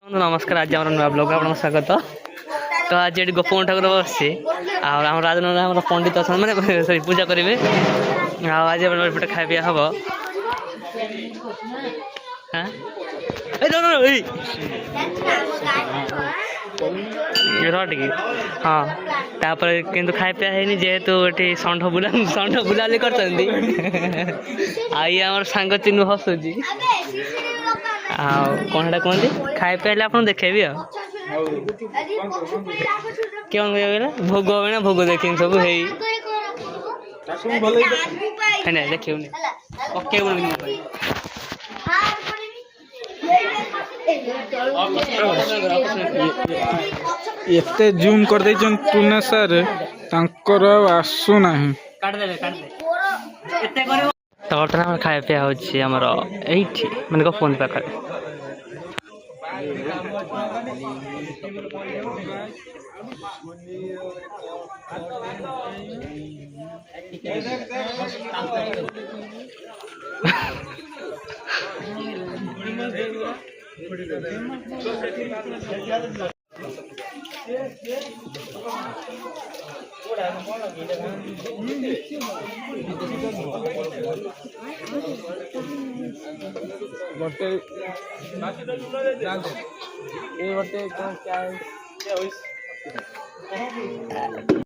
नमस्कार आज आम नुआ ब्लॉग आप स्वागत। तो आज ये गोपबंधु ठाकुर बस आम राजनगर पंडित अच्छा मैंने सॉरी पूजा करेंगे। आज एपटे खाया पिया हम टे हाँ तापर किंतु खाया पिया है जेहेतु ये षंढ बुलाली कर सांग चिन्ह हसुची कौन कहते खाए पे आप देखेबी क्या भोग ना भोग देख सब है देखे एते जूम कर दे टूना सर तांकर आसु नाही तो बर्तमान खाया पिया होमर ये मैंने फोन पाखे गोटे